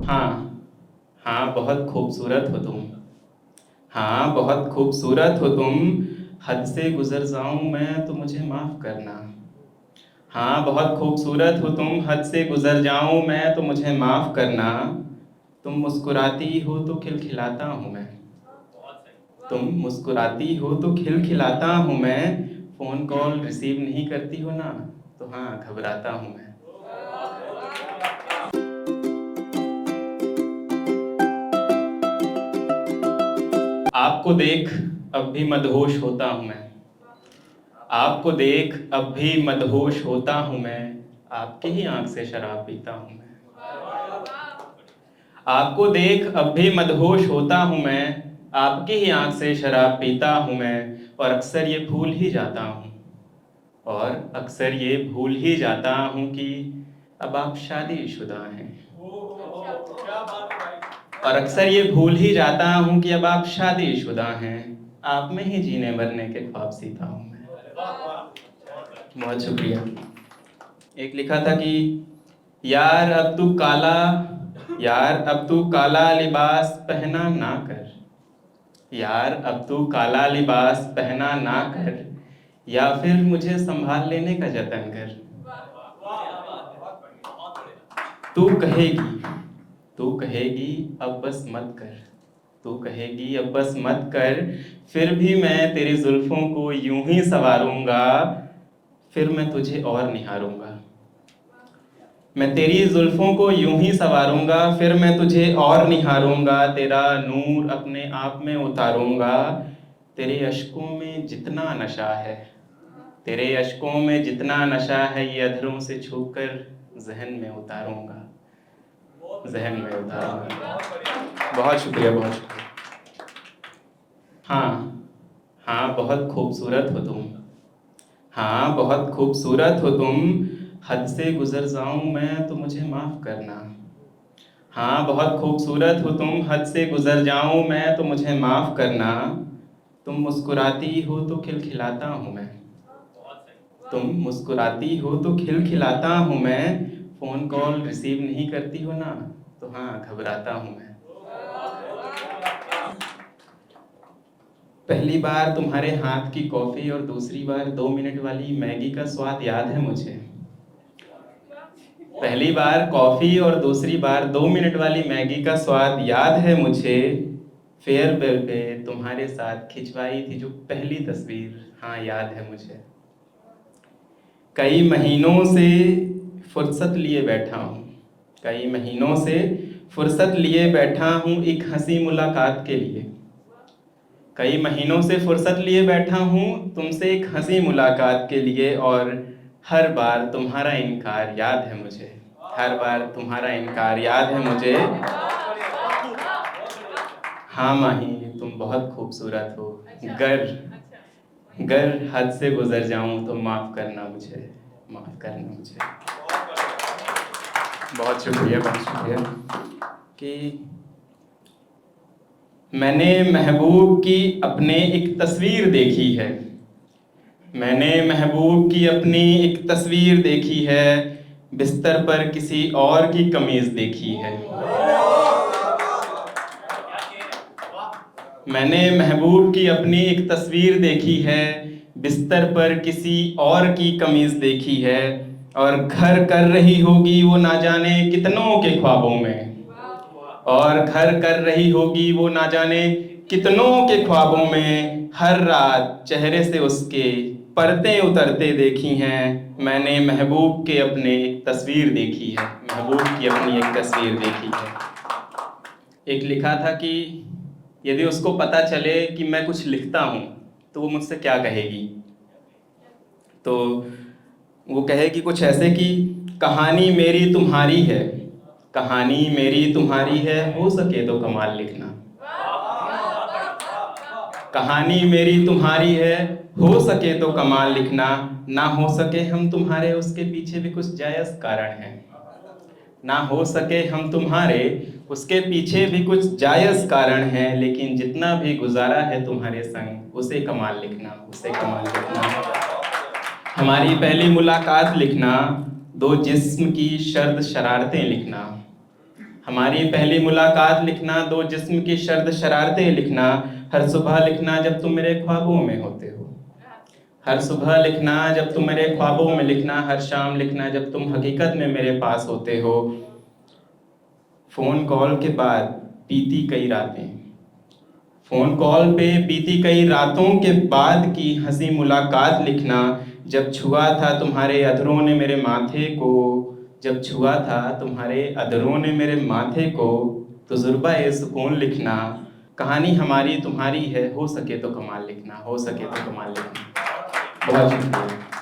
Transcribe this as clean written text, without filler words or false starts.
हाँ, हाँ बहुत खूबसूरत हो तुम। हाँ बहुत खूबसूरत हो तुम। हद से गुज़र जाऊँ मैं तो मुझे माफ़ करना। हाँ बहुत खूबसूरत हो तुम, हद से गुज़र जाऊँ मैं तो मुझे माफ़ करना। तुम मुस्कुराती हो तो खिलखिलाता हूँ मैं। तुम मुस्कुराती हो तो खिलखिलाता हूँ मैं। फ़ोन कॉल रिसीव नहीं करती हो ना, तो हाँ घबराता हूँ मैं। आपको देख अब भी मदहोश होता हूँ मैं। आपको देख अब भी मदहोश होता हूँ मैं। आपकी ही आँख से शराब पीता हूँ मैं। आपको देख अब भी मदहोश होता हूँ मैं। आपकी ही आँख से शराब पीता हूँ मैं। और अक्सर ये भूल ही जाता हूँ। और अक्सर ये भूल ही जाता हूँ कि अब आप शादीशुदा हैं। और अक्सर ये भूल ही जाता हूँ कि अब आप शादीशुदा हैं। आप में ही जीने मरने के ख्वाब सीता हूँ मैं। बहुत शुक्रिया। एक लिखा था कि यार अब तू काला, यार अब तू काला लिबास पहना ना कर। यार अब तू काला लिबास पहना ना कर। या फिर मुझे संभाल लेने का जतन कर। तू कहेगी, तू कहेगी अब बस मत कर। तू कहेगी अब बस मत कर। फिर भी मैं तेरी जुल्फों को यूं ही संवारूंगा। फिर मैं तुझे और निहारूंगा। मैं तेरी जुल्फों को यूं ही संवारूंगा, फिर मैं तुझे और निहारूंगा। तेरा नूर अपने आप में उतारूंगा। तेरे अश्कों में जितना नशा है, तेरे अश्कों में जितना नशा है, ये अधरों से छूकर जहन में उतारूंगा। जहन में उतारूंगा। बहुत शुक्रिया, बहुत शुक्रिया। हाँ, हाँ बहुत खूबसूरत हो तुम। हाँ बहुत खूबसूरत हो तुम। हद से गुज़र जाऊँ मैं तो मुझे माफ़ करना। हाँ बहुत खूबसूरत हो तुम, हद से गुज़र जाऊँ मैं तो मुझे माफ़ करना। तुम मुस्कुराती हो तो खिलखिलाता हूँ मैं। तुम मुस्कुराती हो तो खिलखिलाता हूँ मैं। फ़ोन कॉल रिसीव नहीं करती हो ना, तो हाँ घबराता हूँ मैं। पहली बार तुम्हारे हाथ की कॉफ़ी और दूसरी बार 2 मिनट वाली मैगी का स्वाद याद है मुझे। पहली बार कॉफ़ी और दूसरी बार 2 मिनट वाली मैगी का स्वाद याद है मुझे। फेयरवेल पे तुम्हारे साथ खिंचवाई थी जो पहली तस्वीर, हाँ याद है मुझे। कई महीनों से फुर्सत लिए बैठा हूँ। कई महीनों से फुर्सत लिए बैठा हूँ एक हंसी मुलाकात के लिए। कई महीनों से फुर्सत लिए बैठा हूँ तुमसे एक हंसी मुलाकात के लिए। और हर बार तुम्हारा इनकार याद है मुझे। हर बार तुम्हारा इनकार याद है मुझे। हाँ माही, तुम बहुत खूबसूरत हो। गर गर हद से गुजर जाऊं तो माफ़ करना मुझे। माफ़ करना मुझे। बहुत शुक्रिया, बहुत शुक्रिया। कि मैंने महबूब की अपने एक तस्वीर देखी है। मैंने महबूब की अपनी एक तस्वीर देखी है। बिस्तर पर किसी और की कमीज देखी है। मैंने महबूब की अपनी एक तस्वीर देखी है। बिस्तर पर किसी और की कमीज देखी है। और घर कर रही होगी वो ना जाने कितनों के ख्वाबों में। और घर कर रही होगी वो ना जाने कितनों के ख्वाबों में। हर रात चेहरे से उसके परतें उतरते देखी हैं। मैंने महबूब के अपने एक तस्वीर देखी है। महबूब की अपनी एक तस्वीर देखी है। एक लिखा था कि यदि उसको पता चले कि मैं कुछ लिखता हूँ तो वो मुझसे क्या कहेगी। तो वो कहेगी कुछ ऐसे कि कहानी मेरी तुम्हारी है। कहानी मेरी तुम्हारी है, हो सके तो कमाल लिखना। कहानी मेरी तुम्हारी है, हो सके तो कमाल लिखना। ना हो सके हम तुम्हारे, उसके पीछे भी कुछ जायज़ कारण है। ना हो सके हम तुम्हारे, उसके पीछे भी कुछ जायज़ कारण है। लेकिन जितना भी गुजारा है तुम्हारे संग, उसे कमाल लिखना, उसे कमाल लिखना। हमारी पहली मुलाकात लिखना, दो जिस्म की शर्द शरारतें लिखना। हमारी पहली मुलाकात लिखना, दो जिस्म की शर्द शरारतें लिखना, हर सुबह लिखना जब तुम मेरे ख्वाबों में होते हो, हर सुबह लिखना जब तुम मेरे ख्वाबों में लिखना, हर शाम लिखना जब तुम हकीकत में मेरे पास होते हो। फ़ोन कॉल के बाद बीती कई रातें, फ़ोन कॉल पे बीती कई रातों के बाद की हंसी मुलाकात लिखना, जब छुआ था तुम्हारे अधरों ने मेरे माथे को, जब छुआ था तुम्हारे अधरों ने मेरे माथे को, तजुर्बा ए सुकून लिखना, कहानी हमारी तुम्हारी है, हो सके तो कमाल लिखना, हो सके तो कमाल लिखना। बहुत शुक्रिया।